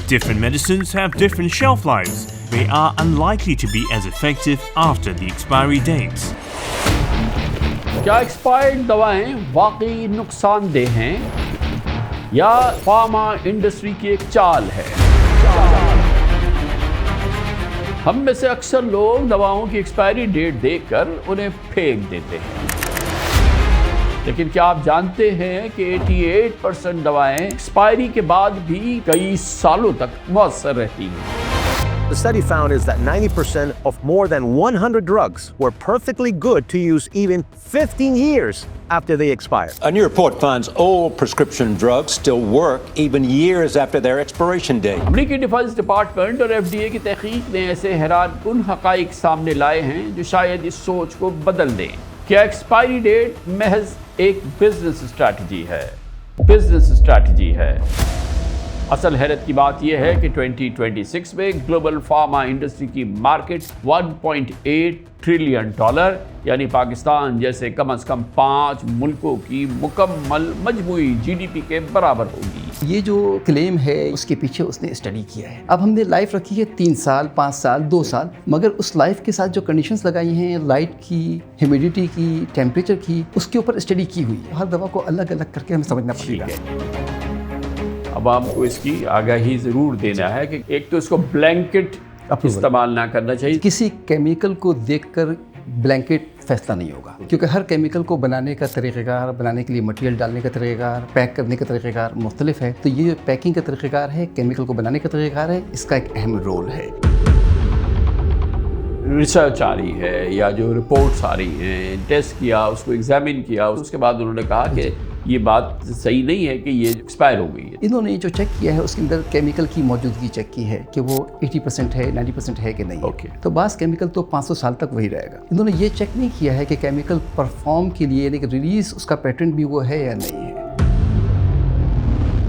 Different medicines have different shelf lives. They are unlikely to be as effective after the expiry dates. کیا expired دوائیں واقعی نقصان دہ ہیں یا فارما انڈسٹری کی ایک چال ہے؟ ہم میں سے اکثر لوگ دواؤں کی ایکسپائری ڈیٹ دیکھ کر انہیں پھینک دیتے ہیں، لیکن کیا آپ جانتے ہیں کہ 88% دوائیں ایکسپائری کے بعد بھی کئی سالوں تک مؤثر رہتی ہیں؟ The study found is that 90% of more than 100 drugs were perfectly good to use even 15 years after they expired. A new report finds all prescription drugs still work even years after their expiration date. امریکی defence department اور FDA کی تحقیق نے ایسے حیران کن حقائق سامنے لائے ہیں جو شاید اس سوچ کو بدل دیں۔ کیا ایکسپائری ڈیٹ محض ایک بزنس اسٹریٹجی ہے؟ اصل حیرت کی بات یہ ہے کہ 2026 میں گلوبل فارما انڈسٹری کی مارکیٹ $1.8 ٹریلین یعنی پاکستان جیسے کم از کم 5 ملکوں کی مکمل مجموعی GDP کے برابر ہوگی۔ یہ جو کلیم ہے اس کے پیچھے اس نے اسٹڈی کیا ہے۔ اب ہم نے لائف رکھی ہے 3 سال، 5 سال، 2 سال، مگر اس لائف کے ساتھ جو کنڈیشنز لگائی ہیں، لائٹ کی، ہیومیڈیٹی کی، ٹیمپریچر کی، اس کے اوپر اسٹڈی کی ہوئی ہے۔ ہر دوا کو الگ الگ کر کے ہمیں سمجھنا پڑے گا۔ عوام کو اس کی آگاہی ضرور دینا ہے کہ ایک تو اس کو بلینکٹ استعمال نہ کرنا چاہیے۔ کسی کیمیکل کو دیکھ کر بلینکٹ فیصلہ نہیں ہوگا، کیونکہ ہر کیمیکل کو بنانے کا طریقہ کار، بنانے کے لیے مٹیریل ڈالنے کا طریقہ کار، پیک کرنے کا طریقہ کار مختلف ہے۔ تو یہ جو پیکنگ کا طریقہ کار ہے، کیمیکل کو بنانے کا طریقہ کار ہے، اس کا ایک اہم رول ہے۔ ریسرچ آ رہی ہے یا جو رپورٹس آ رہی ہیں، ٹیسٹ کیا، اس کو ایگزامن کیا، اس کے بعد انہوں نے کہا کہ یہ بات صحیح نہیں ہے کہ یہ ایکسپائر ہو گئی ہے۔ انہوں نے جو چیک کیا ہے اس کے اندر کیمیکل کی موجودگی چیک کی ہے کہ وہ 80% ہے، 90% ہے کہ نہیں۔ تو بعض کیمیکل تو 500 سال تک وہی رہے گا۔ انہوں نے یہ چیک نہیں کیا ہے کہ کیمیکل پرفارم کے لیے یعنی کہ ریلیز اس کا پیٹرن بھی وہ ہے یا نہیں ہے۔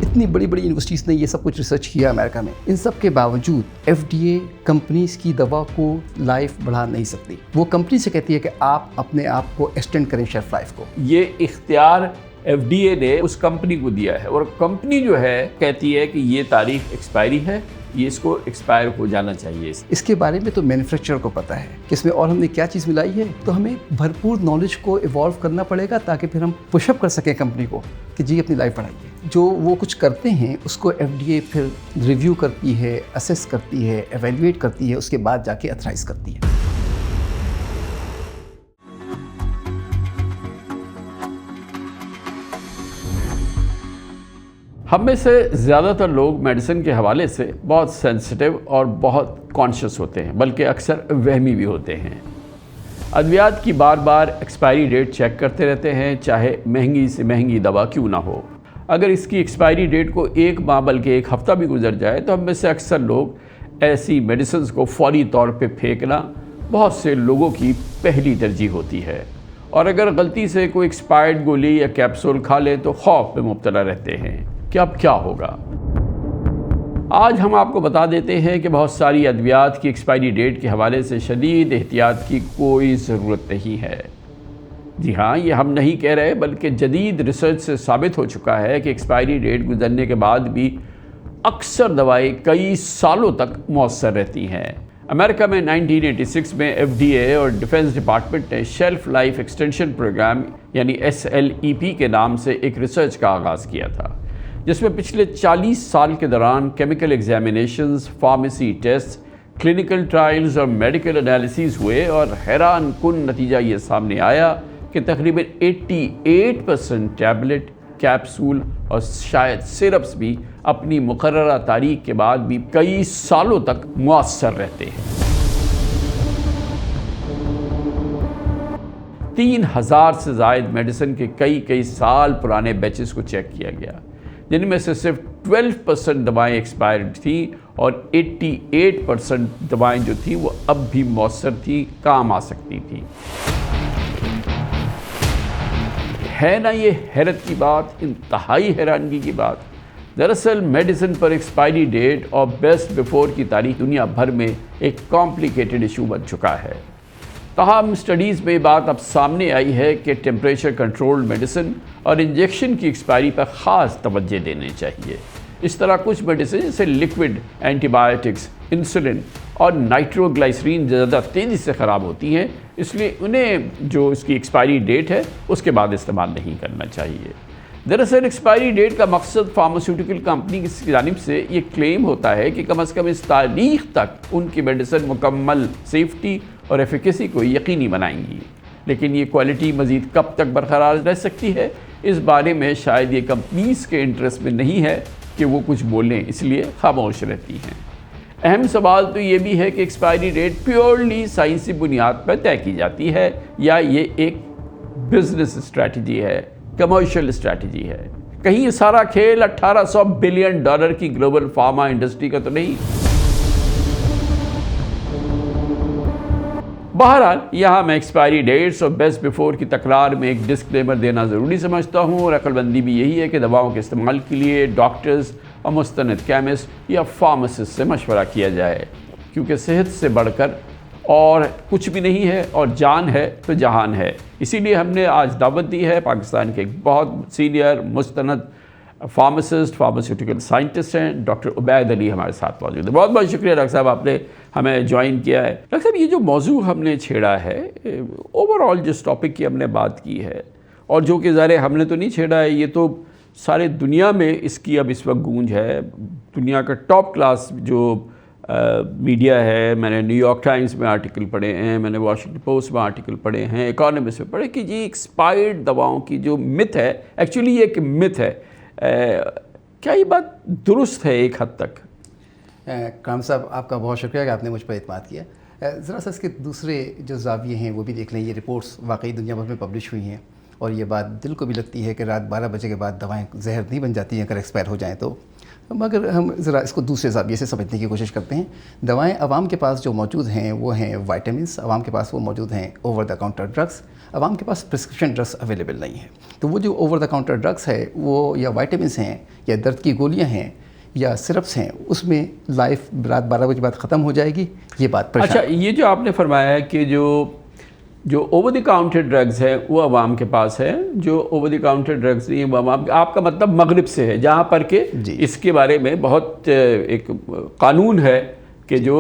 اتنی بڑی بڑی یونیورسٹیز نے یہ سب کچھ ریسرچ کیا امریکہ میں، ان سب کے باوجود FDA کمپنیز کی دوا کو لائف بڑھا نہیں سکتی۔ وہ کمپنی سے کہتی ہے کہ آپ اپنے آپ کو ایکسٹینڈ کریں شیلف لائف کو۔ یہ اختیار FDA نے اس کمپنی کو دیا ہے، اور کمپنی جو ہے کہتی ہے کہ یہ تاریخ ایکسپائری ہے، یہ اس کو ایکسپائر ہو جانا چاہیے۔ اس کے بارے میں تو مینوفیکچرر کو پتہ ہے کہ اس میں اور ہم نے کیا چیز ملائی ہے، تو ہمیں بھرپور نالج کو ایوالو کرنا پڑے گا تاکہ پھر ہم پش اپ کر سکیں کمپنی کو کہ جی اپنی لائف بڑھائیے۔ جو وہ کچھ کرتے ہیں اس کو FDA پھر ریویو کرتی ہے، اسیس کرتی ہے، ایویلویٹ کرتی ہے، اس کے بعد جا کے اتھرائز کرتی ہے۔ ہم میں سے زیادہ تر لوگ میڈیسن کے حوالے سے بہت سینسٹیو اور بہت کانشیس ہوتے ہیں، بلکہ اکثر وہمی بھی ہوتے ہیں۔ ادویات کی بار بار ایکسپائری ڈیٹ چیک کرتے رہتے ہیں، چاہے مہنگی سے مہنگی دوا کیوں نہ ہو۔ اگر اس کی ایکسپائری ڈیٹ کو 1 ماہ بلکہ 1 ہفتہ بھی گزر جائے تو ہم میں سے اکثر لوگ ایسی میڈیسنز کو فوری طور پہ پھینکنا بہت سے لوگوں کی پہلی ترجیح ہوتی ہے، اور اگر غلطی سے کوئی ایکسپائرڈ گولی یا کیپسول کھا لیں تو خوف میں مبتلا رہتے ہیں کہ اب کیا ہوگا۔ آج ہم آپ کو بتا دیتے ہیں کہ بہت ساری ادویات کی ایکسپائری ڈیٹ کے حوالے سے شدید احتیاط کی کوئی ضرورت نہیں ہے۔ جی ہاں، یہ ہم نہیں کہہ رہے، بلکہ جدید ریسرچ سے ثابت ہو چکا ہے کہ ایکسپائری ڈیٹ گزرنے کے بعد بھی اکثر دوائیں کئی سالوں تک مؤثر رہتی ہیں۔ امریکہ میں 1986 میں FDA اور ڈیفنس ڈپارٹمنٹ نے شیلف لائف ایکسٹینشن پروگرام یعنی SLEP کے نام سے ایک ریسرچ کا آغاز کیا تھا، جس میں پچھلے 40 سال کے دوران chemical examinations, pharmacy test, clinical trials اور میڈیکل انالیسیز ہوئے، اور حیران کن نتیجہ یہ سامنے آیا کہ تقریباً 88% ٹیبلٹ، کیپسول اور شاید سیرپس بھی اپنی مقررہ تاریخ کے بعد بھی کئی سالوں تک مؤثر رہتے ہیں۔ 3000 سے زائد میڈیسن کے کئی سال پرانے بیچز کو چیک کیا گیا، جن میں سے صرف 12% دوائیں ایکسپائرڈ تھیں، اور 88% دوائیں جو تھیں وہ اب بھی مؤثر تھیں، کام آ سکتی تھیں۔ ہے نا یہ حیرت کی بات، انتہائی حیرانگی کی بات۔ دراصل میڈیسن پر ایکسپائری ڈیٹ اور بیسٹ بیفور کی تاریخ دنیا بھر میں ایک کمپلیکیٹڈ ایشو بن چکا ہے۔ تاہم اسٹڈیز میں یہ بات اب سامنے آئی ہے کہ ٹیمپریچر کنٹرولڈ میڈیسن اور انجیکشن کی ایکسپائری پر خاص توجہ دینی چاہیے۔ اس طرح کچھ میڈیسن جیسے لکوڈ اینٹی بایوٹکس، انسولن اور نائٹروگلائسرین زیادہ تیزی سے خراب ہوتی ہیں، اس لیے انہیں جو اس کی ایکسپائری ڈیٹ ہے اس کے بعد استعمال نہیں کرنا چاہیے۔ دراصل ایکسپائری ڈیٹ کا مقصد فارماسیوٹیکل کمپنی کی جانب سے یہ کلیم ہوتا ہے کہ کم از کم اس تاریخ تک ان کی میڈیسن مکمل سیفٹی اور ایفیکیسی کو یقینی بنائیں گی، لیکن یہ کوالٹی مزید کب تک برقرار رہ سکتی ہے اس بارے میں شاید یہ کمپنیز کے انٹرسٹ میں نہیں ہے کہ وہ کچھ بولیں، اس لیے خاموش رہتی ہیں۔ اہم سوال تو یہ بھی ہے کہ ایکسپائری ڈیٹ پیورلی سائنسی بنیاد پر طے کی جاتی ہے یا یہ ایک بزنس اسٹریٹجی ہے، کمرشل اسٹریٹجی ہے؟ کہیں یہ سارا کھیل $1800 بلین کی گلوبل فارما انڈسٹری کا تو نہیں؟ بہرحال یہاں میں ایکسپائری ڈیٹس اور بیسٹ بیفور کی تکرار میں ایک ڈسکلیمر دینا ضروری سمجھتا ہوں، اور عقل بندی بھی یہی ہے کہ دواؤں کے استعمال کے لیے ڈاکٹرز اور مستند کیمسٹ یا فارماسسٹ سے مشورہ کیا جائے، کیونکہ صحت سے بڑھ کر اور کچھ بھی نہیں ہے، اور جان ہے تو جہان ہے۔ اسی لیے ہم نے آج دعوت دی ہے پاکستان کے ایک بہت سینئر مستند فارماسسٹ، فارماسیوٹیکل سائنٹسٹ ہیں، ڈاکٹر عبید علی ہمارے ساتھ موجود ہیں۔ بہت بہت شکریہ ڈاکٹر صاحب، آپ نے ہمیں جوائن کیا ہے۔ ڈاکٹر صاحب، یہ جو موضوع ہم نے چھیڑا ہے، اوور آل جس ٹاپک کی ہم نے بات کی ہے، اور جو کہ ظاہر ہم نے تو نہیں چھیڑا ہے، یہ تو سارے دنیا میں اس کی اب اس وقت گونج ہے۔ دنیا کا ٹاپ کلاس جو میڈیا ہے، میں نے نیو یارک ٹائمز میں آرٹیکل پڑھے ہیں، میں نے واشنگٹن پوسٹ میں آرٹیکل پڑھے ہیں، اکانومسٹ میں پڑھے کہ جی ایکسپائرڈ دواؤں کی جو مت ہے، ایکچولی یہ ایک مت ہے۔ کیا یہ بات درست ہے ایک حد تک؟ کرام صاحب، آپ کا بہت شکریہ کہ آپ نے مجھ پر اعتماد کیا۔ ذرا سا اس کے دوسرے جو زاویے ہیں وہ بھی دیکھ لیں۔ یہ رپورٹس واقعی دنیا بھر میں پبلش ہوئی ہیں، اور یہ بات دل کو بھی لگتی ہے کہ رات 12 بجے کے بعد دوائیں زہر نہیں بن جاتی ہیں اگر ایکسپائر ہو جائیں تو۔ مگر ہم ذرا اس کو دوسرے زاویے سے سمجھنے کی کوشش کرتے ہیں۔ دوائیں عوام کے پاس جو موجود ہیں وہ ہیں وائٹامنس، عوام کے پاس وہ موجود ہیں اوور دا کاؤنٹر ڈرگس، عوام کے پاس پرسکرپشن ڈرگس اویلیبل نہیں ہیں۔ تو وہ جو اوور دا کاؤنٹر ڈرگس ہے وہ یا وائٹامنس ہیں یا درد کی گولیاں ہیں یا سرپس ہیں، اس میں لائف رات 12 بجے بعد ختم ہو جائے گی، یہ بات پریشان۔ اچھا، یہ جو آپ نے فرمایا ہے کہ جو اوور دی کاؤنٹر ڈرگز ہے وہ عوام کے پاس ہے، جو اوور دی کاؤنٹر ڈرگز نہیں ہے وہ عوام، آپ کا مطلب مغرب سے ہے، جہاں پر کہ اس کے بارے میں بہت ایک قانون ہے کہ جو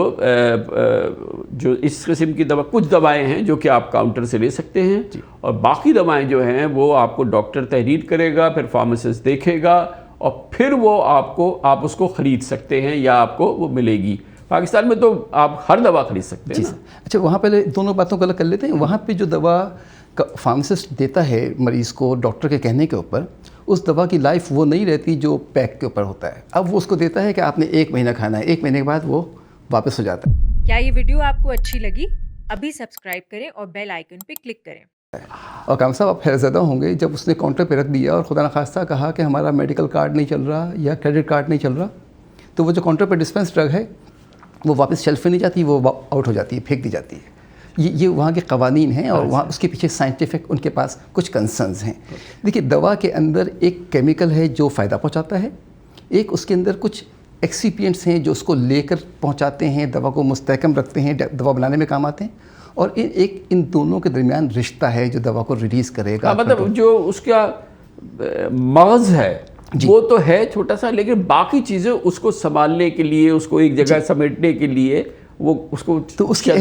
اس قسم کی کچھ دوائیں ہیں جو کہ آپ کاؤنٹر سے لے سکتے ہیں، اور باقی دوائیں جو ہیں وہ آپ کو ڈاکٹر تحریر کرے گا، پھر فارماسسٹ دیکھے گا، اور پھر وہ آپ اس کو خرید سکتے ہیں یا آپ کو وہ ملے گی۔ پاکستان میں تو آپ ہر دوا خرید سکتے ہیں۔ اچھا، وہاں پہلے دونوں باتوں کو الگ کر لیتے ہیں۔ وہاں پہ جو دوا فارماسسٹ دیتا ہے مریض کو ڈاکٹر کے کہنے کے اوپر، اس دوا کی لائف وہ نہیں رہتی جو پیک کے اوپر ہوتا ہے۔ اب وہ اس کو دیتا ہے کہ آپ نے 1 مہینہ کھانا ہے، 1 مہینے کے بعد وہ واپس ہو جاتا ہے۔ کیا یہ ویڈیو آپ کو اچھی لگی؟ ابھی سبسکرائب کریں اور بیل آئیکن پہ کلک کریں۔ اور کام صاحب، آپ حیرت زدہ ہوں گے جب اس نے کاؤنٹر پہ رکھ دیا اور خدا نخواستہ کہا کہ ہمارا میڈیکل کارڈ نہیں چل رہا یا کریڈٹ کارڈ نہیں چل رہا، تو وہ جو کاؤنٹر پہ ڈسپینس ڈرگ ہے وہ واپس شیلف پہ نہیں جاتی، وہ آؤٹ ہو جاتی ہے، پھینک دی جاتی ہے۔ یہ وہاں کے قوانین ہیں، اور وہاں اس کے پیچھے سائنٹیفک ان کے پاس کچھ کنسرنز ہیں۔ دیکھیے، دوا کے اندر ایک کیمیکل ہے جو فائدہ پہنچاتا ہے، ایک اس کے اندر کچھ ایکسیپینٹس ہیں جو اس کو لے کر پہنچاتے ہیں، دوا کو مستحکم رکھتے ہیں، دوا بنانے میں کام آتے ہیں، اور ان دونوں کے درمیان رشتہ ہے جو دوا کو ریلیز کرے گا۔ مطلب جو اس کا مغز ہے وہ تو ہے چھوٹا سا، لیکن باقی چیزیں اس کو سنبھالنے کے لیے، اس کو ایک جگہ سمیٹنے کے لیے، وہ اس کو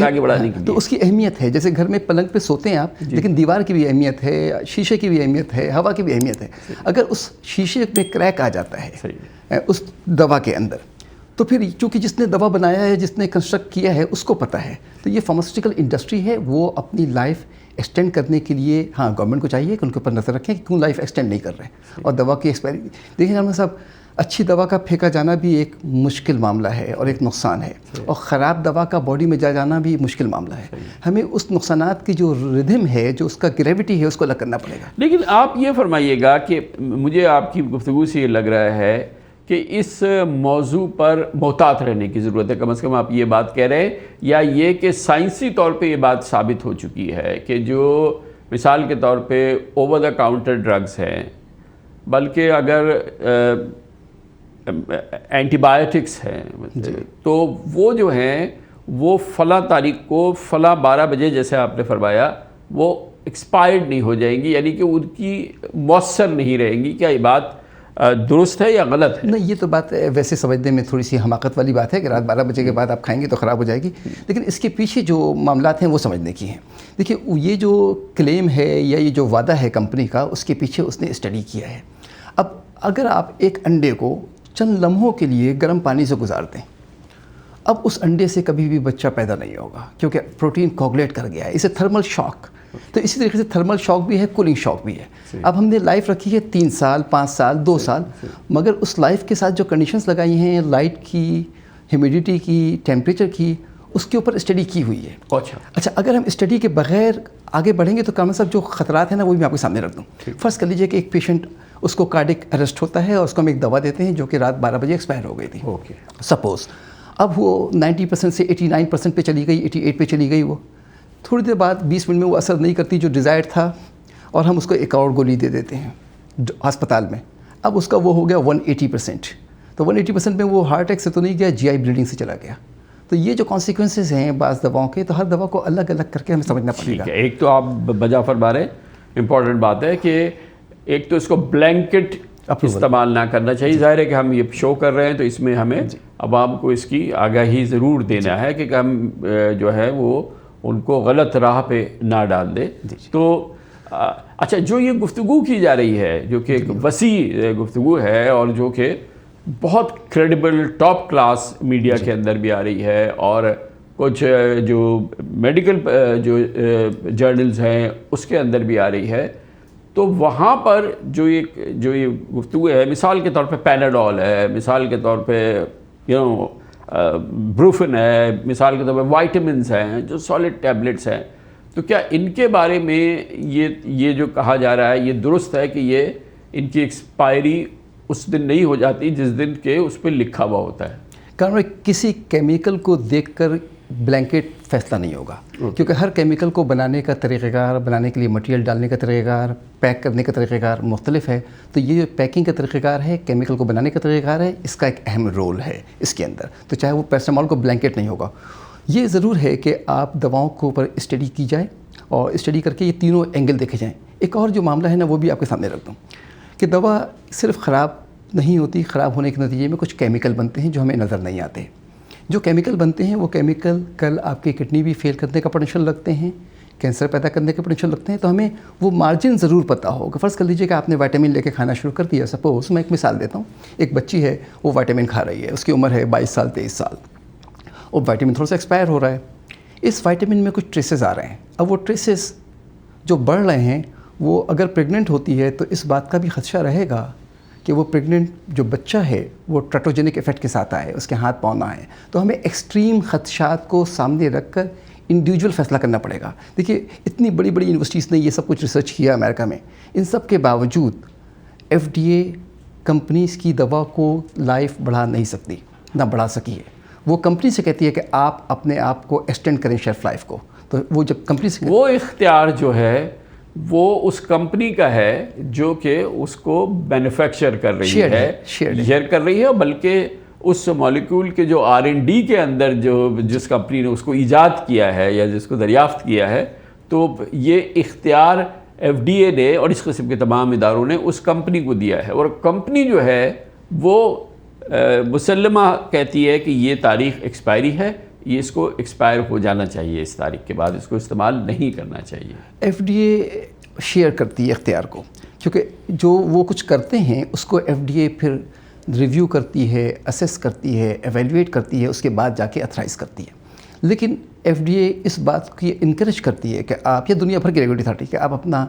آگے بڑھانے کے لیے، تو اس کی اہمیت ہے۔ جیسے گھر میں پلنگ پہ سوتے ہیں آپ، لیکن دیوار کی بھی اہمیت ہے، شیشے کی بھی اہمیت ہے، ہوا کی بھی اہمیت ہے۔ اگر اس شیشے میں کریک آ جاتا ہے اس دوا کے اندر، تو پھر چونکہ جس نے دوا بنایا ہے، جس نے کنسٹرکٹ کیا ہے، اس کو پتہ ہے۔ تو یہ فارماسیوٹیکل انڈسٹری ہے، وہ اپنی لائف ایکسٹینڈ کرنے کے لیے، ہاں گورنمنٹ کو چاہیے کہ ان کے اوپر نظر رکھیں کہ کیوں لائف ایکسٹینڈ نہیں کر رہے، اور دوا کی ایکسپائری۔ دیکھیں جناب صاحب، اچھی دوا کا پھینکا جانا بھی ایک مشکل معاملہ ہے اور ایک نقصان ہے، اور خراب دوا کا باڈی میں جا جانا بھی مشکل معاملہ ہے۔ ہمیں اس نقصانات کی جو ردھم ہے، جو اس کا گریوٹی ہے، اس کو الگ کرنا پڑے گا۔ لیکن آپ یہ فرمائیے گا کہ مجھے آپ کی گفتگو سے یہ لگ رہا ہے کہ اس موضوع پر محتاط رہنے کی ضرورت ہے، کم از کم آپ یہ بات کہہ رہے ہیں، یا یہ کہ سائنسی طور پہ یہ بات ثابت ہو چکی ہے کہ جو مثال کے طور پہ اوور دا کاؤنٹر ڈرگز ہیں، بلکہ اگر اینٹی بایوٹکس ہیں تو وہ جو ہیں وہ فلاں تاریخ کو فلاں 12 بجے جیسے آپ نے فرمایا وہ ایکسپائرڈ نہیں ہو جائیں گی، یعنی کہ ان کی مؤثر نہیں رہیں گی۔ کیا یہ بات درست ہے یا غلط ہے؟ نہیں، یہ تو بات ویسے سمجھنے میں تھوڑی سی حماقت والی بات ہے کہ رات 12 بجے کے بعد آپ کھائیں گے تو خراب ہو جائے گی، لیکن اس کے پیچھے جو معاملات ہیں وہ سمجھنے کی ہیں۔ دیکھیے یہ جو کلیم ہے یا یہ جو وعدہ ہے کمپنی کا، اس کے پیچھے اس نے اسٹڈی کیا ہے۔ اب اگر آپ ایک انڈے کو چند لمحوں کے لیے گرم پانی سے گزار دیں، اب اس انڈے سے کبھی بھی بچہ پیدا نہیں ہوگا کیونکہ پروٹین کوگولیٹ کر گیا ہے، اسے تھرمل شاک۔ تو اسی طریقے سے تھرمل شاک بھی ہے، کولنگ شاک بھی ہے۔ اب ہم نے لائف رکھی ہے 3 سال، 5 سال، 2 سال، مگر اس لائف کے ساتھ جو کنڈیشنز لگائی ہیں، لائٹ کی، ہیومیڈیٹی کی، ٹیمپریچر کی، اس کے اوپر اسٹڈی کی ہوئی ہے۔ اچھا، اگر ہم اسٹڈی کے بغیر آگے بڑھیں گے تو کامل صاحب جو خطرات ہیں نا وہ بھی میں آپ کے سامنے رکھ دوں۔ فرض کر لیجئے کہ ایک پیشنٹ، اس کو کارڈک اریسٹ ہوتا ہے اور اس کو ہم ایک دوا دیتے ہیں جو کہ رات 12 بجے ایکسپائر ہو گئی تھی، سپوز۔ اب وہ 90% سے 89% پہ چلی گئی، 88 پہ چلی گئی، وہ تھوڑی دیر بعد 20 منٹ میں وہ اثر نہیں کرتی جو ڈیزائر تھا، اور ہم اس کو ایک اور گولی دے دیتے ہیں ہسپتال میں۔ اب اس کا وہ ہو گیا 180%، تو 180% میں وہ ہارٹ اٹیک سے تو نہیں گیا، جی آئی بلیڈنگ سے چلا گیا۔ تو یہ جو کانسیکوینسز ہیں بعض دواؤں کے، تو ہر دوا کو الگ الگ کر کے ہمیں سمجھنا پڑے گا۔ ایک تو آپ بجا فرما رہے ہیں، امپورٹنٹ بات ہے کہ ایک تو اس کو بلینکٹ استعمال نہ کرنا چاہیے۔ ظاہر ہے کہ ہم یہ شو کر رہے ہیں تو اس میں ہمیں عوام کو اس کی آگاہی ضرور دینا ہے کہ ہم جو ہے وہ ان کو غلط راہ پہ نہ ڈال دیں۔ تو اچھا، جو یہ گفتگو کی جا رہی ہے جو کہ ایک وسیع گفتگو ہے اور جو کہ بہت کریڈیبل ٹاپ کلاس میڈیا کے اندر بھی آ رہی ہے، اور کچھ جو میڈیکل جو جرنلز ہیں اس کے اندر بھی آ رہی ہے، تو وہاں پر جو یہ گفتگو ہے، مثال کے طور پہ پیناڈول ہے، مثال کے طور پہ بروفن ہے، مثال کے طور پہ وائٹامنز ہیں جو سالڈ ٹیبلٹس ہیں، تو کیا ان کے بارے میں یہ جو کہا جا رہا ہے یہ درست ہے کہ یہ ان کی ایکسپائری اس دن نہیں ہو جاتی جس دن کے اس پہ لکھا ہوا ہوتا ہے؟ کارن کسی کیمیکل کو دیکھ کر بلینکٹ فیصلہ نہیں ہوگا، کیونکہ ہر کیمیکل کو بنانے کا طریقہ کار، بنانے کے لیے مٹیریل ڈالنے کا طریقہ کار، پیک کرنے کا طریقہ کار مختلف ہے۔ تو یہ جو پیکنگ کا طریقہ کار ہے، کیمیکل کو بنانے کا طریقہ کار ہے، اس کا ایک اہم رول ہے اس کے اندر۔ تو چاہے وہ پیراسٹامول کو بلینکٹ نہیں ہوگا۔ یہ ضرور ہے کہ آپ دواؤں کے اوپر اسٹڈی کی جائے اور اسٹڈی کر کے یہ تینوں اینگل دیکھے جائیں۔ ایک اور جو معاملہ ہے نا وہ بھی آپ کے سامنے رکھ دوں کہ دوا صرف خراب نہیں ہوتی، خراب ہونے کے نتیجے میں کچھ کیمیکل بنتے ہیں جو ہمیں نظر نہیں آتے۔ جو کیمیکل بنتے ہیں وہ کیمیکل کل آپ کی کڈنی بھی فیل کرنے کا پوٹینشیل رکھتے ہیں، کینسر پیدا کرنے کے پوٹینشیل رکھتے ہیں۔ تو ہمیں وہ مارجن ضرور پتہ ہو کہ فرض کر لیجیے کہ آپ نے وائٹامن لے کے کھانا شروع کر دیا۔ سپوز میں ایک مثال دیتا ہوں، ایک بچی ہے وہ وائٹامن کھا رہی ہے، اس کی عمر ہے 22 سال 23 سال، اور وائٹامن تھوڑا سا ایکسپائر ہو رہا ہے۔ اس وائٹامن میں کچھ ٹریسز آ رہے ہیں۔ اب وہ ٹریسز جو بڑھ رہے ہیں، وہ اگر پریگننٹ ہوتی ہے تو اس بات کا بھی خدشہ رہے گا کہ وہ پریگننٹ جو بچہ ہے وہ ٹرٹوجینک ایفیکٹ کے ساتھ آئے، اس کے ہاتھ پاؤں نہ آئے۔ تو ہمیں ایکسٹریم خدشات کو سامنے رکھ کر انڈیویجول فیصلہ کرنا پڑے گا۔ دیکھیے اتنی بڑی بڑی یونیورسٹیز نے یہ سب کچھ ریسرچ کیا امریکہ میں، ان سب کے باوجود ایف ڈی اے کمپنیز کی دوا کو لائف بڑھا نہیں سکتی، نہ بڑھا سکی ہے۔ وہ کمپنی سے کہتی ہے کہ آپ اپنے آپ کو ایکسٹینڈ کریں شیلف لائف کو، تو وہ جب کمپنی سے وہ اختیار جو ہے وہ اس کمپنی کا ہے جو کہ اس کو مینوفیکچر کر رہی ہے، شیئر کر رہی ہے، بلکہ اس مالیکول کے جو R&D کے اندر جس کمپنی نے اس کو ایجاد کیا ہے یا جس کو دریافت کیا ہے، تو یہ اختیار ایف ڈی اے نے اور اس قسم کے تمام اداروں نے اس کمپنی کو دیا ہے، اور کمپنی جو ہے وہ مسلمہ کہتی ہے کہ یہ تاریخ ایکسپائری ہے، یہ اس کو ایکسپائر ہو جانا چاہیے، اس تاریخ کے بعد اس کو استعمال نہیں کرنا چاہیے۔ ایف ڈی اے شیئر کرتی ہے اختیار کو، کیونکہ جو وہ کچھ کرتے ہیں اس کو ایف ڈی اے پھر ریویو کرتی ہے، اسیس کرتی ہے، ایویلویٹ کرتی ہے، اس کے بعد جا کے اتھرائز کرتی ہے۔ لیکن ایف ڈی اے اس بات کی انکریج کرتی ہے کہ آپ، یا دنیا بھر کی ریگولیٹری اتھارٹی، کہ آپ اپنا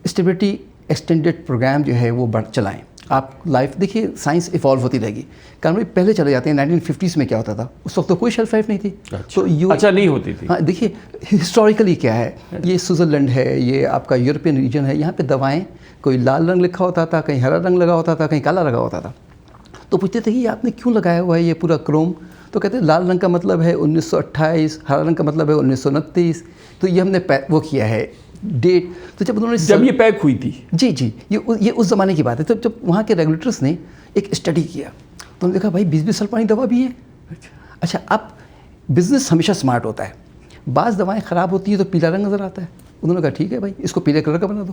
اسٹیبلٹی ایکسٹینڈڈ پروگرام جو ہے وہ چلائیں۔ آپ لائف دیکھیے، سائنس ایوالو ہوتی رہے گی، کارن پہلے چلے جاتے ہیں 1950s میں کیا ہوتا تھا، اس وقت تو کوئی شیلف لائف نہیں تھی۔ تو اچھا نہیں ہوتی تھی۔ ہاں دیکھیے ہسٹوریکلی کیا ہے، یہ سوئٹزرلینڈ ہے، یہ آپ کا یورپین ریجن ہے، یہاں پہ دوائیں کوئی لال رنگ لکھا ہوتا تھا، کہیں ہرا رنگ لگا ہوتا تھا، کہیں کالا لگا ہوتا تھا۔ تو پوچھتے تھے کہ یہ آپ نے کیوں لگایا ہوا ہے یہ پورا کروم؟ تو کہتے ہیں لال رنگ کا مطلب ہے 1928، ہرا رنگ کا مطلب ہے 1929۔ تو یہ ہم نے وہ کیا ہے ڈیٹ۔ تو جب انہوں نے جب یہ پیک ہوئی تھی، جی یہ اس زمانے کی بات ہے۔ تو جب وہاں کے ریگولیٹرس نے ایک اسٹڈی کیا تو انہوں نے دیکھا بھائی 20 سال پرانی دوا بھی ہے۔ اچھا، اب بزنس ہمیشہ سمارٹ ہوتا ہے، بعض دوائیں خراب ہوتی ہیں تو پیلا رنگ نظر آتا ہے، انہوں نے کہا ٹھیک ہے بھائی اس کو پیلے کلر کا بنا دو۔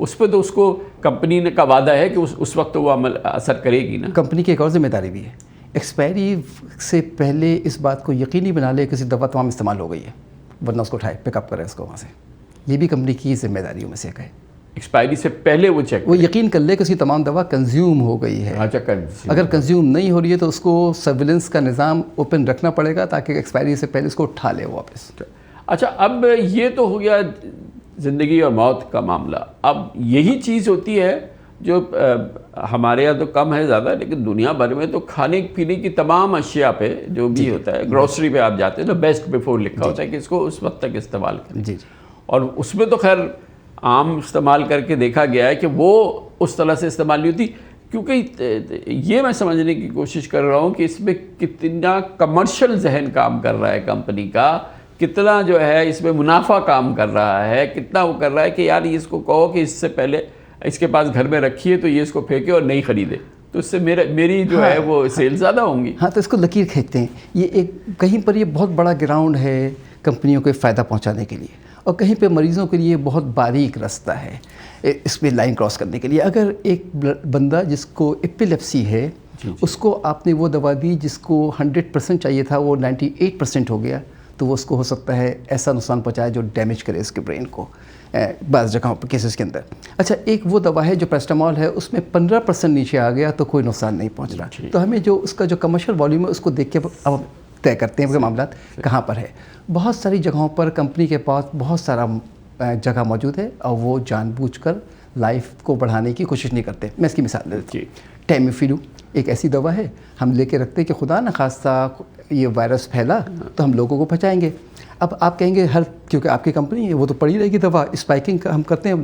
اس پہ تو اس کو کمپنی کا وعدہ ہے کہ اس وقت تو وہ عمل اثر کرے گی نا. کمپنی کی ایک اور ذمہ داری بھی ہے، ایکسپائری سے پہلے اس بات کو یقینی بنا لے کسی دوا تمام استعمال ہو گئی ہے، ورنہ اس کو اٹھائے پک اپ کرے اس کو وہاں سے. یہ بھی کمپنی کی ذمہ داریوں میں سے ایک ہے. ایکسپائری سے پہلے وہ چیک وہ یقین کر لے کہ اس کی تمام دوا کنزیوم ہو گئی ہے. اگر کنزیوم نہیں ہو رہی ہے تو اس کو سرویلنس کا نظام اوپن رکھنا پڑے گا تاکہ ایکسپائری سے پہلے اس کو اٹھا لے واپس. اچھا اب یہ تو ہو گیا زندگی اور موت کا معاملہ. اب یہی چیز ہوتی ہے جو ہمارے یہاں تو کم ہے زیادہ، لیکن دنیا بھر میں تو کھانے پینے کی تمام اشیاء پہ جو بھی ہوتا ہے، گروسری پہ آپ جاتے ہیں تو بیسٹ بیفور لکھا ہوتا ہے کہ اس کو اس وقت تک استعمال کریں. جی اور اس میں تو خیر عام استعمال کر کے دیکھا گیا ہے کہ وہ اس طرح سے استعمال نہیں ہوتی، کیونکہ یہ میں سمجھنے کی کوشش کر رہا ہوں کہ اس میں کتنا کمرشل ذہن کام کر رہا ہے کمپنی کا، کتنا جو ہے اس میں منافع کام کر رہا ہے، کتنا وہ کر رہا ہے کہ یار اس کو کہو کہ اس سے پہلے اس کے پاس گھر میں رکھیے تو یہ اس کو پھینکے اور نہیں خریدے، تو اس سے میری جو ہے وہ سیل زیادہ ہوں گی. ہاں تو اس کو لکیر کھینچتے ہیں. یہ ایک کہیں پر یہ بہت بڑا گراؤنڈ ہے کمپنیوں کو فائدہ پہنچانے کے لیے، اور کہیں پہ مریضوں کے لیے بہت باریک راستہ ہے اس میں لائن کراس کرنے کے لیے. اگر ایک بندہ جس کو ایپیلیپسی ہے اس کو آپ نے وہ دوا دی جس کو 100% چاہیے تھا، وہ 98% ہو گیا، تو وہ اس کو ہو سکتا ہے ایسا نقصان پہنچائے جو ڈیمیج کرے اس کے برین کو بعض جگہوں پر کیسز کے اندر. اچھا ایک وہ دوا ہے جو پیراسٹامول ہے، اس میں 15% نیچے آ گیا تو کوئی نقصان نہیں پہنچ رہا. تو ہمیں جو اس کا جو کمرشل والیوم ہے اس کو دیکھ کے اب طے کرتے ہیں کہ معاملات کہاں پر ہے. بہت ساری جگہوں پر کمپنی کے پاس بہت سارا جگہ موجود ہے اور وہ جان بوجھ کر لائف کو بڑھانے کی کوشش نہیں کرتے. میں اس کی مثال دیتا ہوں. ٹیمیفلو ایک ایسی دوا ہے ہم لے کے رکھتے ہیں کہ خدا نخواستہ یہ وائرس پھیلا تو ہم لوگوں کو پہنچائیں گے. اب آپ کہیں گے کیونکہ آپ کی کمپنی ہے وہ تو پڑی رہے گی دوا، اسپائکنگ کا ہم کرتے ہیں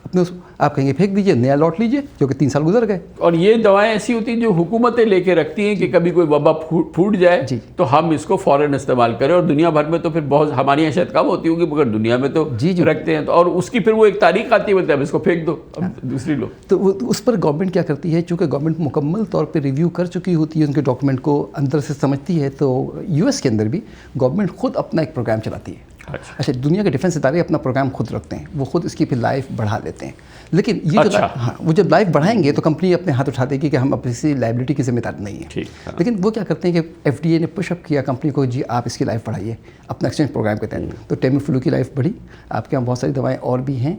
اپنے، آپ کہیں گے پھینک دیجئے، نیا لاٹ لیجئے، جو کہ 3 سال گزر گئے. اور یہ دوائیں ایسی ہوتی ہیں جو حکومتیں لے کے رکھتی ہیں کہ کبھی کوئی وبا پھوٹ جائے تو ہم اس کو فوراً استعمال کریں، اور دنیا بھر میں تو پھر بہت ہماری یہاں شاید کم ہوتی ہوگی مگر دنیا میں تو رکھتے ہیں، تو اور اس کی پھر وہ ایک تاریخ آتی ہے، اب اس کو پھینک دو، اب دوسری لو. تو اس پر گورنمنٹ کیا کرتی ہے، چونکہ گورنمنٹ مکمل طور پہ ریویو کر چکی ہوتی ہے ان کے ڈاکومنٹ کو اندر سے سمجھتی ہے، تو US کے اندر بھی گورنمنٹ خود اپنا ایک پروگرام چلاتی ہے. اچھا دنیا کے ڈیفنس ادارے اپنا پروگرام خود رکھتے ہیں، وہ خود اس کی پھر لائف بڑھا لیتے ہیں. لیکن یہ ہاں وہ جب لائف بڑھائیں گے تو کمپنی اپنے ہاتھ اٹھا دے گی کہ ہم اپنی کسی لائبلٹی کی ذمہ دار نہیں ہیں. لیکن وہ کیا کرتے ہیں کہ FDA نے پش اپ کیا کمپنی کو، جی آپ اس کی لائف بڑھائیے اپنا ایکسچینج پروگرام کے تحت. تو ٹیمیفلو کی لائف بڑھی. آپ کے یہاں بہت ساری دوائیں اور بھی ہیں،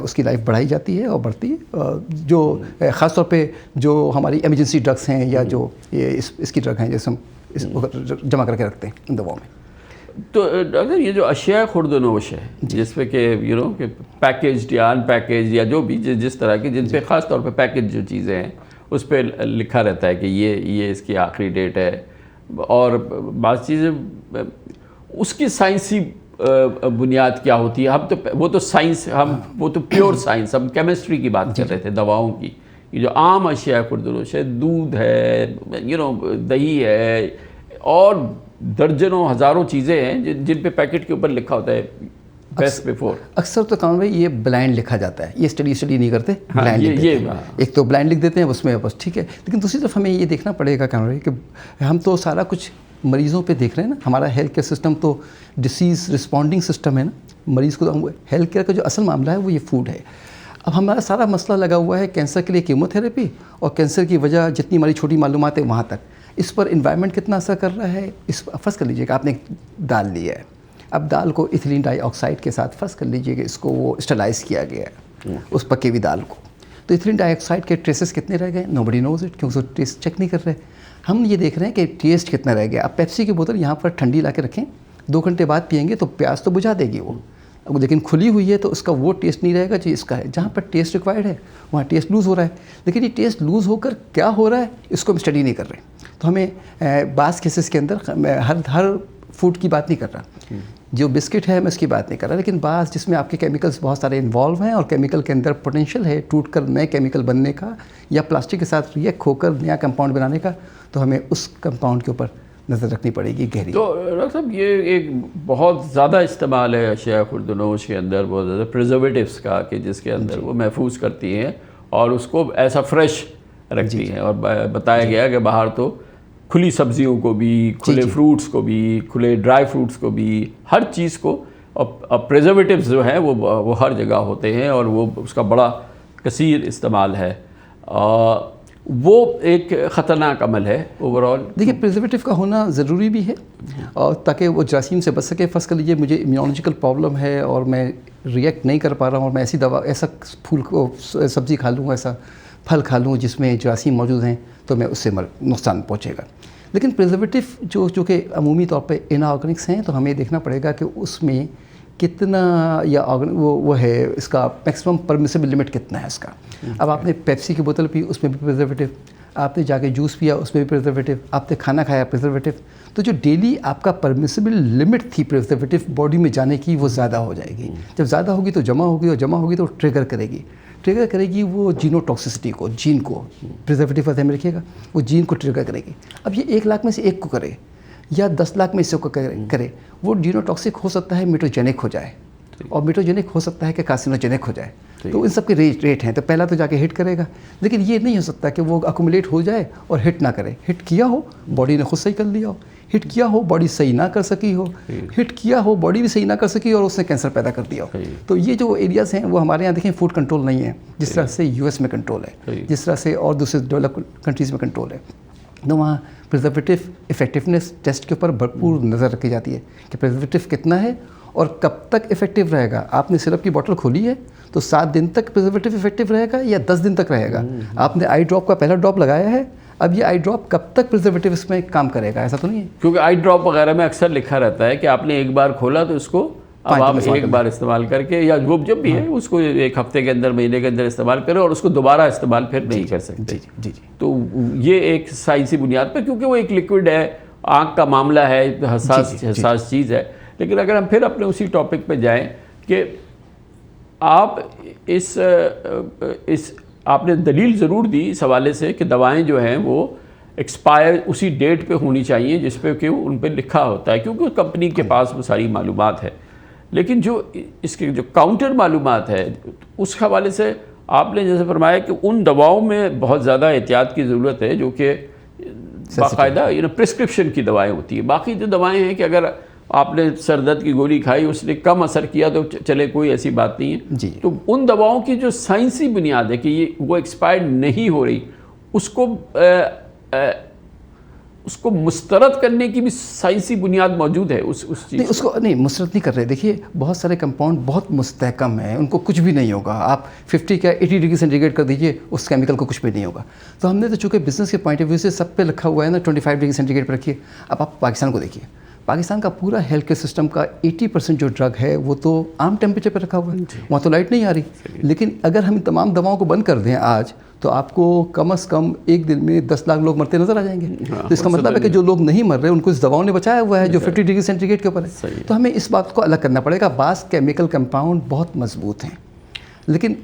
اس کی لائف بڑھائی جاتی ہے اور بڑھتی ہے. جو خاص طور پہ جو ہماری ایمرجنسی ڈرگس ہیں یا جو اس کی ڈرگ ہیں جیسے ہم اس جمع کر کے رکھتے ہیں ان دواؤں میں. تو ڈاکٹر یہ جو اشیاء خرد و نوش ہے جس پہ کہ کہ پیکیجڈ یا ان پیکیج یا جو بھی جس طرح کی جن پہ خاص طور پہ پیکیج جو چیزیں ہیں اس پہ لکھا رہتا ہے کہ یہ اس کی آخری ڈیٹ ہے، اور بعض چیزیں اس کی سائنسی بنیاد کیا ہوتی ہے. ہم تو وہ تو سائنس، وہ تو پیور سائنس، ہم کیمسٹری کی بات کر رہے تھے دواؤں کی. یہ جو عام اشیاء خرد و نوش ہے، دودھ ہے، دہی ہے، اور درجنوں ہزاروں چیزیں ہیں جن پہ پیکٹ کے اوپر لکھا ہوتا ہے بیسٹ بیفور. اکثر تو کام بھائی یہ بلائنڈ لکھا جاتا ہے، یہ اسٹڈی نہیں کرتے، بلائنڈ لکھ دیتے ہیں. ایک تو بلائنڈ لکھ دیتے ہیں اس میں بس ٹھیک ہے، لیکن دوسری طرف ہمیں یہ دیکھنا پڑے گا کہ ہم تو سارا کچھ مریضوں پہ دیکھ رہے ہیں نا. ہمارا ہیلتھ کیئر سسٹم تو ڈسیز رسپونڈنگ سسٹم ہے نا. مریض کو ہیلتھ کیئر کا جو اصل معاملہ ہے وہ یہ فوڈ ہے. اب ہمارا سارا مسئلہ لگا ہوا ہے کینسر کے لیے کیموتھیراپی، اور کینسر کی وجہ جتنی ہماری چھوٹی معلومات ہے وہاں تک. اس پر انوائرمنٹ کتنا اثر کر رہا ہے، اس فرض کر لیجیے کہ آپ نے دال لی ہے، اب دال کو ایتھیلین ڈائی آکسائڈ کے ساتھ فرض کر لیجیے کہ اس کو وہ اسٹرلائز کیا گیا ہے اس پکی ہوئی دال کو، تو ایتھیلین ڈائی آکسائڈ کے ٹریسز کتنے رہ گئے؟ نوبڈی نوز اٹ، کیونکہ اس ٹیسٹ چیک نہیں کر رہے. ہم یہ دیکھ رہے ہیں کہ ٹیسٹ کتنا رہ گیا. اب پیپسی کی بوتل یہاں پر ٹھنڈی لا کے رکھیں، 2 گھنٹے بعد پئیں گے تو پیاس تو بجھا دے گی وہ، لیکن کھلی ہوئی ہے تو اس کا وہ ٹیسٹ نہیں رہے گا جو اس کا ہے. جہاں پر ٹیسٹ ریکوائرڈ ہے وہاں ٹیسٹ لوز ہو رہا ہے، لیکن یہ ٹیسٹ لوز ہو کر کیا ہو رہا ہے اس کو ہم اسٹڈی نہیں کر رہے. تو ہمیں بعض کیسز کے اندر ہر فوڈ کی بات نہیں کر رہا، جو بسکٹ ہے میں اس کی بات نہیں کر رہا، لیکن بعض جس میں آپ کے کیمیکلز بہت سارے انوالو ہیں اور کیمیکل کے اندر پوٹینشیل ہے ٹوٹ کر نئے کیمیکل بننے کا یا پلاسٹک کے ساتھ ریئیکٹ ہو کر نیا کمپاؤنڈ بنانے کا، تو ہمیں اس کمپاؤنڈ کے اوپر نظر رکھنی پڑے گی گہری. تو ڈاکٹر صاحب یہ ایک بہت زیادہ استعمال ہے اشیاء خرد و نوش کے اندر، بہت زیادہ پریزرویٹیوس کا، کہ جس کے اندر وہ محفوظ کرتی ہیں اور اس کو ایسا فریش رکھتی ہیں. اور بتایا گیا کہ باہر تو کھلی سبزیوں کو بھی، کھلے فروٹس کو بھی، کھلے ڈرائی فروٹس کو بھی، ہر چیز کو، اور پریزرویٹیوز جو ہیں وہ ہر جگہ ہوتے ہیں، اور وہ اس کا بڑا کثیر استعمال ہے، وہ ایک خطرناک عمل ہے اوور آل. دیکھیے پریزرویٹو کا ہونا ضروری بھی ہے اور تاکہ وہ جراثیم سے بچ سکے. فرض کر لیجیے مجھے امیونولوجیکل پرابلم ہے اور میں ریئیکٹ نہیں کر پا رہا ہوں اور میں ایسی دوا ایسا پھول کو سبزی کھا لوں، ایسا پھل کھا لوں جس میں جراثیم موجود ہیں، تو میں اس سے نقصان پہنچے گا. لیکن پریزرویٹو جو کہ عمومی طور پہ ان آرگینکس ہیں، تو ہمیں دیکھنا پڑے گا کہ اس میں کتنا یا وہ ہے اس کا میکسیمم پرمیسیبل لمٹ کتنا ہے اس کا. اب آپ نے پیپسی کی بوتل پی، اس میں بھی پریزرویٹو، آپ نے جا کے جوس پیا، اس میں بھی پریزرویٹو، آپ نے کھانا کھایا پریزرویٹو. تو جو ڈیلی آپ کا پرمیسیبل لمٹ تھی پریزرویٹو باڈی میں جانے کی، وہ زیادہ ہو جائے گی. جب زیادہ ہوگی تو جمع ہوگی، اور جمع ہوگی تو ٹریگر کرے گی وہ جینو ٹاکسسٹی کو، جین کو. پریزرویٹو کا ذہن رکھیے گا، وہ جین کو ٹریگر کرے گی. اب یہ 1 لاکھ میں سے ایک کو کرے یا 10 لاکھ میں سے کو کرے، وہ جینو ٹاکسک ہو سکتا ہے میٹوجینک ہو جائے، اور میٹوجینک ہو سکتا ہے کہ کارسینوجینک ہو جائے. تو ان سب کے ریٹ ہیں. تو پہلا تو جا کے ہٹ کرے گا، لیکن یہ نہیں ہو سکتا کہ وہ اکومولیٹ ہو جائے اور ہٹ نہ کرے. ہٹ کیا ہو، باڈی نے خود صحیح کر لیا ہو. ہٹ کیا ہو، باڈی صحیح نہ کر سکی ہو. ہٹ کیا ہو، باڈی بھی صحیح نہ کر سکی اور اس نے کینسر پیدا کر دیا ہو. تو یہ جو ایریاز ہیں وہ ہمارے یہاں دیکھیں فوڈ کنٹرول نہیں ہے جس طرح سے US میں کنٹرول ہے، جس طرح سے اور دوسرے ڈیولپ کنٹریز میں کنٹرول ہے. تو وہاں پریزرویٹو افیکٹونیس ٹیسٹ کے اوپر بھرپور نظر رکھی جاتی ہے کہ پریزرویٹو کتنا ہے اور کب تک افیکٹو رہے گا. آپ نے سرپ کی بوٹل کھولی ہے تو 7 دن تک پریزرویٹو افیکٹو رہے گا یا 10 دن تک رہے گا. آپ نے آئی ڈراپ کا پہلا ڈراپ لگایا ہے، اب یہ آئی ڈراپ کب تک پریزرویٹو اس میں کام کرے گا؟ ایسا تو نہیں ہے، کیونکہ آئی ڈراپ وغیرہ میں اکثر لکھا رہتا ہے کہ آپ نے ایک بار کھولا تو اس کو اب آپ ایک بار استعمال کر کے، یا وہ جب بھی ہے اس کو 1 ہفتے کے اندر، مہینے کے اندر استعمال کرے اور اس کو دوبارہ استعمال پھر نہیں کر سکتے. جی. تو یہ ایک سائنسی بنیاد پہ، کیونکہ وہ ایک لیکوڈ ہے، آنکھ کا معاملہ ہے، حساس چیز ہے. لیکن اگر ہم پھر اپنے اسی ٹاپک پہ جائیں کہ آپ آپ نے دلیل ضرور دی اس حوالے سے کہ دوائیں جو ہیں وہ ایکسپائر اسی ڈیٹ پہ ہونی چاہیے جس پہ کہ ان پہ لکھا ہوتا ہے، کیونکہ کمپنی کے پاس وہ ساری معلومات ہے. لیکن جو اس کے جو کاؤنٹر معلومات ہے اس حوالے سے آپ نے جیسے فرمایا کہ ان دواؤں میں بہت زیادہ احتیاط کی ضرورت ہے جو کہ باقاعدہ پرسکرپشن کی دوائیں ہوتی ہیں. باقی جو دوائیں ہیں کہ اگر آپ نے سر درد کی گولی کھائی، اس نے کم اثر کیا تو چلے، کوئی ایسی بات نہیں ہے. تو ان دواؤں کی جو سائنسی بنیاد ہے کہ یہ وہ ایکسپائرڈ نہیں ہو رہی، اس کو مسترد کرنے کی بھی سائنسی بنیاد موجود ہے. اس چیز نہیں، اس کو نہیں مسترد نہیں کر رہے. دیکھیے بہت سارے کمپاؤنڈ بہت مستحکم ہیں، ان کو کچھ بھی نہیں ہوگا. آپ 50 کا 80 ڈگری سینٹی گریڈ کر دیجئے، اس کیمیکل کو کچھ بھی نہیں ہوگا. تو ہم نے تو چونکہ بزنس کے پوائنٹ آف ویو سے سب پہ لکھا ہوا ہے نا 25 ڈگری سینٹی گریڈ پہ رکھیے. اب آپ پاکستان کو دیکھیے، پاکستان کا پورا ہیلتھ کیئر سسٹم کا 80% جو ڈرگ ہے وہ تو عام ٹیمپریچر پہ رکھا ہوا ہے، وہاں تو لائٹ نہیں آ رہی. لیکن اگر ہم تمام دواؤں کو بند کر دیں آج، تو آپ کو کم از کم ایک دن میں 10 لاکھ لوگ مرتے نظر آ جائیں گے. تو اس کا مطلب ہے کہ جو لوگ نہیں مر رہے ان کو اس دواؤں نے بچایا ہوا ہے جو 50 ڈگری سینٹی گریڈ کے اوپر ہے. تو ہمیں اس بات کو الگ کرنا پڑے گا. بعض کیمیکل کمپاؤنڈ بہت مضبوط ہیں لیکن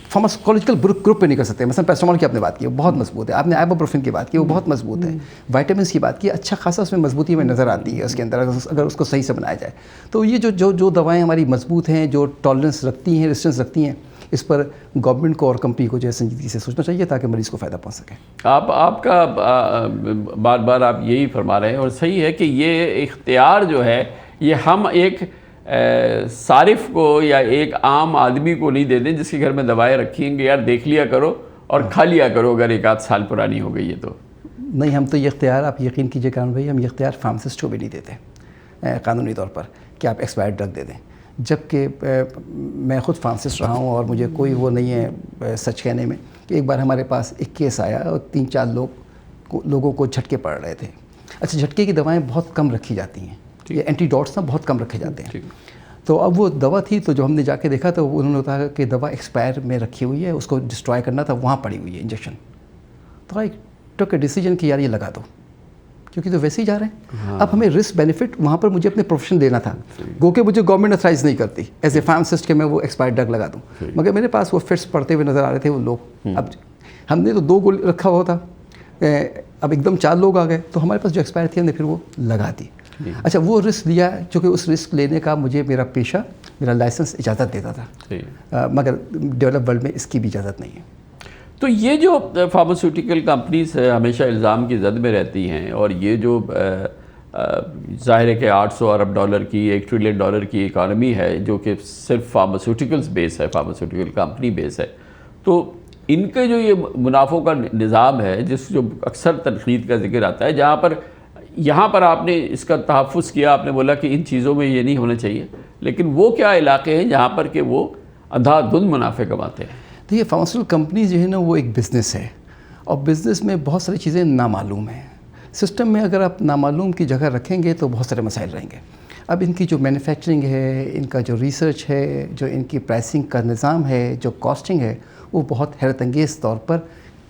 فارماسکولوجیکل گروپ پہ نہیں کر سکتے. مثلا پیراسٹامول کی آپ نے بات کی، وہ بہت مضبوط ہے. آپ نے آئبوپروفین کی بات کی، وہ بہت مضبوط ہے. وائٹامنس کی بات کی، اچھا خاصا اس میں مضبوطی میں نظر آتی ہے اس کے اندر اگر اس کو صحیح سے بنایا جائے. تو یہ جو دوائیں ہماری مضبوط ہیں، جو ٹالرنس رکھتی ہیں، ریزسٹنس رکھتی ہیں، اس پر گورنمنٹ کو اور کمپنی کو جو ہے سنجیدگی سے سوچنا چاہیے تاکہ مریض کو فائدہ پہنچ سکے. آپ کا بار بار آپ یہی فرما رہے ہیں اور صحیح ہے کہ یہ اختیار جو ہے یہ ہم ایک صارف کو یا ایک عام آدمی کو نہیں دے دیں جس کے گھر میں دوائیں رکھی ہیں کہ یار دیکھ لیا کرو اور کھا لیا کرو اگر 1 آدھ سال پرانی ہو گئی ہے تو. نہیں، ہم تو یہ اختیار، آپ یقین کیجیے کان بھائی، ہم یہ اختیار فارماسسٹ کو بھی نہیں دیتے قانونی طور پر کہ آپ ایکسپائرڈ ڈرگ دے دیں. جبکہ میں خود فارماسسٹ رہا ہوں اور مجھے کوئی وہ نہیں ہے سچ کہنے میں کہ ایک بار ہمارے پاس ایک کیس آیا اور 3-4 لوگوں کو جھٹکے پڑ رہے تھے. اچھا، جھٹکے کی دوائیں بہت کم رکھی جاتی ہیں، یہ اینٹی ڈاٹس نا بہت کم رکھے جاتے ہیں. تو اب وہ دوا تھی، تو جو ہم نے جا کے دیکھا تو انہوں نے بتایا کہ دوا ایکسپائر میں رکھی ہوئی ہے، اس کو ڈسٹرائے کرنا تھا، وہاں پڑی ہوئی ہے انجیکشن. تو آئی ٹوک اے ڈیسیجن کہ یار یہ لگا دو، کیونکہ تو ویسے ہی جا رہے ہیں. اب ہمیں رسک بینیفٹ وہاں پر مجھے اپنے پروفیشن دینا تھا، گو کہ مجھے گورنمنٹ اتھرائز نہیں کرتی ایز اے فارماسسٹ کہ میں وہ ایکسپائرڈ ڈرگ لگا دوں. مگر میرے پاس وہ فٹس پڑتے ہوئے نظر آ رہے تھے وہ لوگ. اب ہم نے تو 2 گول رکھا ہوا تھا، اب ایک دم 4 لوگ آ گئے تو ہمارے پاس جو ایکسپائر تھی ہم نے پھر وہ لگا دی. اچھا، وہ رسک لیا چونکہ اس رسک لینے کا مجھے میرا پیشہ، میرا لائسنس اجازت دیتا تھا، مگر ڈیولپ ورلڈ میں اس کی بھی اجازت نہیں ہے. تو یہ جو فارماسیوٹیکل کمپنیز ہمیشہ الزام کی زد میں رہتی ہیں اور یہ جو ظاہر ہے کہ $800 ارب کی $1 ٹریلین کی اکانومی ہے جو کہ صرف فارماسیوٹیکلز بیس ہے، فارماسیوٹیکل کمپنی بیس ہے، تو ان کے جو یہ منافعوں کا نظام ہے، جو اکثر تنقید کا ذکر آتا ہے، جہاں پر یہاں پر آپ نے اس کا تحفظ کیا، آپ نے بولا کہ ان چیزوں میں یہ نہیں ہونا چاہیے، لیکن وہ کیا علاقے ہیں جہاں پر کہ وہ اندھا دھند منافع کماتے ہیں؟ دیکھیے فارماسیوٹیکل کمپنی جو ہے نا وہ ایک بزنس ہے، اور بزنس میں بہت ساری چیزیں نامعلوم ہیں. سسٹم میں اگر آپ نامعلوم کی جگہ رکھیں گے تو بہت سارے مسائل رہیں گے. اب ان کی جو مینوفیکچرنگ ہے، ان کا جو ریسرچ ہے، جو ان کی پرائسنگ کا نظام ہے، جو کاسٹنگ ہے، وہ بہت حیرت انگیز طور پر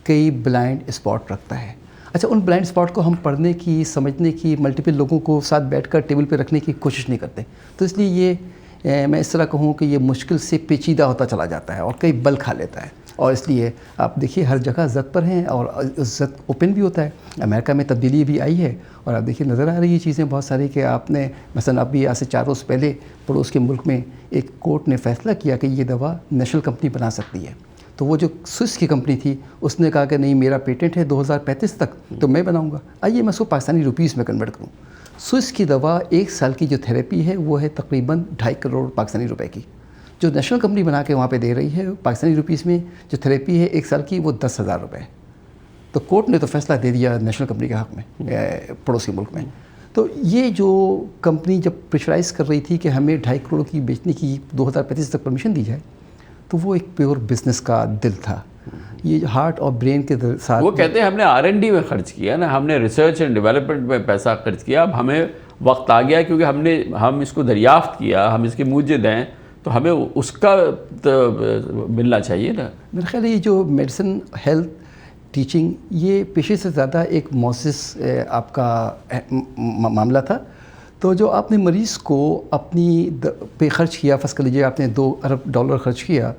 کئی بلائنڈ اسپاٹ رکھتا ہے. اچھا، ان بلائنڈ اسپاٹ کو ہم پڑھنے کی، سمجھنے کی، ملٹیپل لوگوں کو ساتھ بیٹھ کر ٹیبل پہ رکھنے کی کوشش نہیں کرتے. تو اس لیے یہ میں اس طرح کہوں کہ یہ مشکل سے پیچیدہ ہوتا چلا جاتا ہے اور کئی بل کھا لیتا ہے. اور اس لیے آپ دیکھیے ہر جگہ زد پر ہیں، اور زد اوپن بھی ہوتا ہے. امریکہ میں تبدیلی بھی آئی ہے، اور آپ دیکھیے نظر آ رہی ہے چیزیں بہت ساری کہ آپ نے مثلا ابھی آج سے 4 روز پہلے پڑوس کے ملک میں ایک کورٹ نے فیصلہ کیا کہ یہ دوا نیشنل کمپنی بنا سکتی ہے. تو وہ جو سوئس کی کمپنی تھی اس نے کہا کہ نہیں، میرا پیٹنٹ ہے 2035 تک، تو میں بناؤں گا. آئیے میں اس کو پاکستانی روپیز میں کنورٹ کروں. سوئس کی دوا 1 سال کی جو تھیراپی ہے وہ ہے تقریباً 2.5 کروڑ پاکستانی روپے کی. جو نیشنل کمپنی بنا کے وہاں پہ دے رہی ہے پاکستانی روپیز میں جو تھیراپی ہے 1 سال کی، وہ 10,000 روپے. تو کورٹ نے تو فیصلہ دے دیا نیشنل کمپنی کے حق میں پڑوس کے ملک میں. تو یہ جو کمپنی جب پریشرائز کر رہی تھی کہ ہمیں 2.5 کروڑ کی بیچنے کی 2035 تک پرمیشن دی جائے، تو وہ ایک پیور بزنس کا دل تھا. یہ ہارٹ اور برین کے ساتھ وہ کہتے ہیں ہم نے R&D میں خرچ کیا نا، ہم نے ریسرچ اینڈ ڈیولپمنٹ میں پیسہ خرچ کیا. اب ہمیں وقت آ گیا کیونکہ ہم اس کو دریافت کیا، ہم اس کے موجد ہیں، تو ہمیں اس کا ملنا چاہیے نا. میرا خیال ہے یہ جو میڈیسن، ہیلتھ، ٹیچنگ، یہ پیشے سے زیادہ ایک مؤسس آپ کا معاملہ تھا. تو جو آپ نے مریض کو اپنی پہ خرچ کیا، فرض کر لیجیے آپ نے $2 ارب خرچ کیا،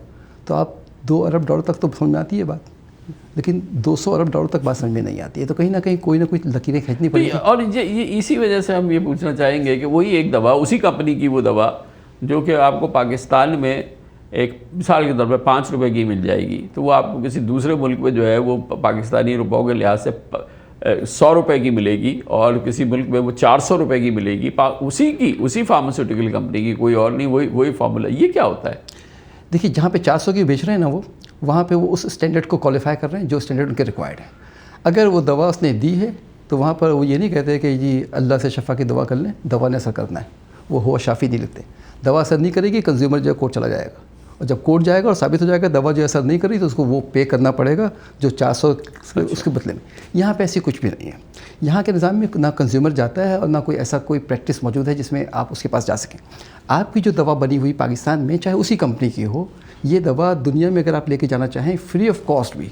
تو آپ $2 ارب تک تو سمجھ میں آتی ہے بات، لیکن $200 ارب تک بات سمجھ میں نہیں آتی ہے. تو کہیں نہ کہیں کوئی نہ کوئی لکیریں کھینچنی پڑیں گی. اور یہ اسی وجہ سے ہم یہ پوچھنا چاہیں گے کہ وہی ایک دوا، اسی کمپنی کی وہ دوا جو کہ آپ کو پاکستان میں ایک مثال کے طور پہ 5 روپے کی مل جائے گی، تو وہ آپ کو کسی دوسرے ملک میں جو ہے وہ پاکستانی روپوں کے لحاظ سے 100 روپے کی ملے گی، اور کسی ملک میں وہ 400 روپے کی ملے گی. اسی فارماسیوٹیکل کمپنی کی، کوئی اور نہیں، وہی فارمولا. یہ کیا ہوتا ہے؟ دیکھیے جہاں پہ 400 کی بیچ رہے ہیں نا، وہ وہاں پہ وہ اس اسٹینڈرڈ کو کوالیفائی کر رہے ہیں جو اسٹینڈرڈ ان کے ریکوائرڈ ہے. اگر وہ دوا اس نے دی ہے تو وہاں پر وہ یہ نہیں کہتے کہ جی اللہ سے شفا کی دعا کر لیں، دوا نے اثر کرنا ہے. وہ ہوا شافی نہیں لکھتے. دوا اثر نہیں کرے گی، کنزیومر جو ہے کورٹ چلا جائے گا، اور جب کورٹ جائے گا اور ثابت ہو جائے گا دوا جو اثر نہیں کر رہی، تو اس کو وہ پے کرنا پڑے گا جو 400 اس کے بدلے میں. یہاں پہ ایسی کچھ بھی نہیں ہے. یہاں کے نظام میں نہ کنزیومر جاتا ہے اور نہ کوئی ایسا کوئی پریکٹس موجود ہے جس میں آپ اس کے پاس جا سکیں. آپ کی جو دوا بنی ہوئی پاکستان میں، چاہے اسی کمپنی کی ہو، یہ دوا دنیا میں اگر آپ لے کے جانا چاہیں فری آف کاسٹ بھی،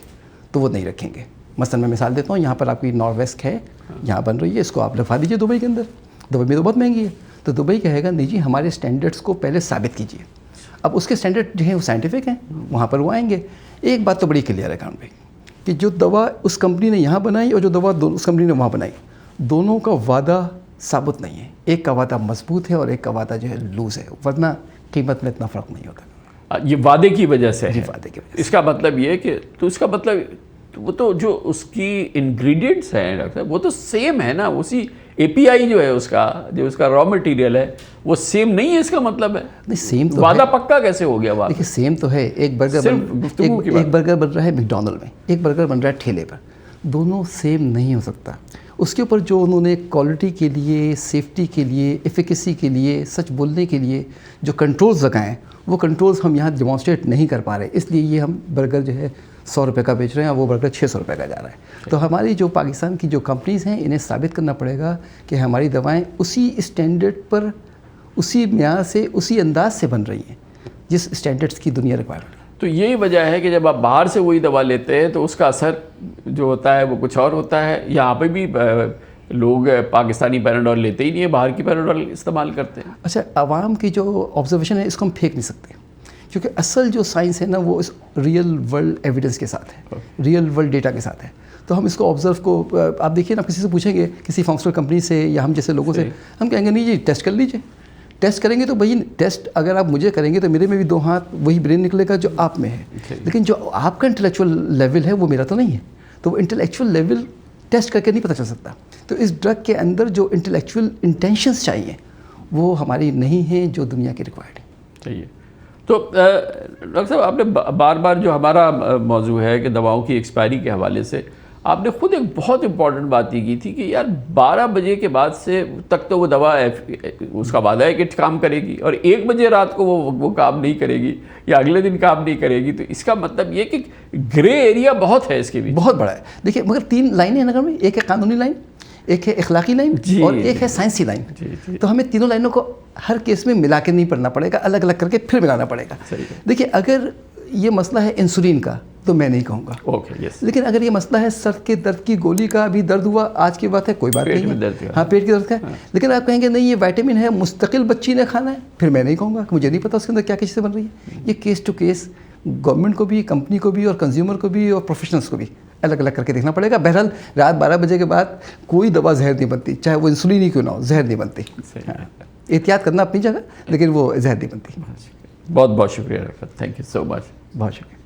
تو وہ نہیں رکھیں گے. مثلا میں مثال دیتا ہوں، یہاں پر آپ کی نارویسک ہے، یہاں بن رہی ہے، اس کو آپ لگوا دیجیے دبئی کے اندر. دبئی میں تو بہت مہنگی ہے، تو دبئی کہے گا نہیں جی ہمارے اسٹینڈرڈس کو پہلے ثابت کیجیے. اب اس کے اسٹینڈرڈ جو ہیں وہ سائنٹیفک ہیں، وہاں پر وہ آئیں گے. ایک بات تو بڑی کلیئر ہے کام پہ کہ جو دوا اس کمپنی نے یہاں بنائی اور جو دوا اس کمپنی نے وہاں بنائی، دونوں کا وعدہ ثابت نہیں ہے. ایک کا وعدہ مضبوط ہے اور ایک کا وعدہ جو ہے لوز ہے، ورنہ قیمت میں اتنا فرق نہیں ہوتا. یہ وعدے کی وجہ سے ہے. وعدے کی وجہ سے. اس کا مطلب یہ کہ تو اس کا مطلب وہ تو جو اس کی انگریڈینٹس ہیں ڈاکٹر صاحب، وہ تو سیم ہے نا. اسی API جو ہے اس کا را مٹیریل ہے وہ سیم نہیں ہے. اس کا مطلب ہے نہیں، سیم تو وعدہ پکا کیسے ہو گیا؟ دیکھیے سیم تو ہے. ایک برگر بن رہا ہے میکڈونلڈ میں، ایک برگر بن رہا ہے ٹھیلے پر. دونوں سیم نہیں ہو سکتا. اس کے اوپر جو انہوں نے کوالٹی کے لیے، سیفٹی کے لیے، ایفیکیسی کے لیے، سچ بولنے کے لیے جو کنٹرولز لگائیں، وہ کنٹرولز ہم یہاں ڈیمانسٹریٹ نہیں کر پا رہے. اس لیے یہ ہم برگر جو ہے 100 روپے کا بیچ رہے ہیں اور وہ برگر 600 روپے کا جا رہا ہے. تو ہماری جو پاکستان کی جو کمپنیز ہیں، انہیں ثابت کرنا پڑے گا کہ ہماری دوائیں اسی اسٹینڈرڈ پر، اسی معیار سے، اسی انداز سے بن رہی ہیں جس اسٹینڈرڈس کی دنیا ریکوائرمنٹ. تو یہی وجہ ہے کہ جب آپ باہر سے وہی دوا لیتے ہیں تو اس کا اثر جو ہوتا ہے وہ کچھ اور ہوتا ہے. یہاں پہ بھی لوگ پاکستانی پیراڈول لیتے ہی نہیں ہیں، باہر کی پیراڈول استعمال کرتے ہیں. اچھا، عوام کی جو آبزرویشن ہے اس کو ہم پھینک نہیں سکتے، کیونکہ اصل جو سائنس ہے نا وہ اس ریئل ورلڈ ایویڈنس کے ساتھ ہے، ریئل ورلڈ ڈیٹا کے ساتھ ہے. تو ہم اس کو آبزرو کو آپ دیکھیے نا، کسی سے پوچھیں گے، کسی فارماسیوٹیکل کمپنی سے یا ہم جیسے لوگوں سے، ہم کہیں گے نہیں جی ٹیسٹ کر لیجیے. ٹیسٹ کریں گے تو بھائی ٹیسٹ اگر آپ مجھے کریں گے تو میرے میں بھی 2 ہاتھ وہی برین نکلے گا جو آپ میں ہے، لیکن جو آپ کا انٹلیکچوئل لیول ہے وہ میرا تو نہیں ہے. تو وہ انٹلیکچوئل لیول ٹیسٹ کر کے نہیں پتہ چل سکتا. تو اس ڈرگ کے اندر جو انٹلیکچوئل انٹینشنس چاہیے وہ ہماری نہیں ہیں جو دنیا کی ریکوائرڈ ہے. چاہیے. تو ڈاکٹر صاحب آپ نے بار بار جو ہمارا موضوع ہے کہ دواؤں کی ایکسپائری کے حوالے سے آپ نے خود ایک بہت امپورٹنٹ بات یہ کی تھی کہ یار 12 بجے کے بعد سے تک تو وہ دوا اس کا وعدہ ہے کہ کام کرے گی، اور 1 بجے رات کو وہ کام نہیں کرے گی یا اگلے دن کام نہیں کرے گی. تو اس کا مطلب یہ کہ گرے ایریا بہت ہے اس کے بھی. بہت بڑا ہے. دیکھیے مگر 3 لائنیں ہیں نگر میں، ایک ہے قانونی لائن، ایک ہے اخلاقی لائن اور ایک ہے سائنسی لائن. تو ہمیں تینوں لائنوں کو ہر کیس میں ملا کے نہیں پڑھنا پڑے گا، الگ الگ کر کے پھر ملانا پڑے گا. دیکھیے اگر یہ مسئلہ ہے انسولین کا تو میں نہیں کہوں گا، لیکن اگر یہ مسئلہ ہے سر کے درد کی گولی کا، ابھی درد ہوا آج کی بات ہے کوئی بات نہیں ہے، ہاں پیٹ کے درد کا ہے، لیکن آپ کہیں گے نہیں یہ وائٹامن ہے مستقل بچی نے کھانا ہے، پھر میں نہیں کہوں گا، مجھے نہیں پتا اس کے اندر کیا چیزیں بن رہی ہے. یہ کیس ٹو کیس گورنمنٹ کو بھی، کمپنی کو بھی اور کنزیومر کو بھی اور پروفیشنلس کو بھی الگ الگ کر کے دیکھنا پڑے گا. بہرحال رات 12 بجے کے بعد کوئی دوا زہر نہیں بنتی، چاہے وہ انسولین ہی کیوں نہ ہو، زہر نہیں بنتی. احتیاط کرنا اپنی جگہ لیکن وہ زہر نہیں بنتی. بہت بہت شکریہ ڈاکٹر، تھینک یو سو مچ. بہت شکریہ.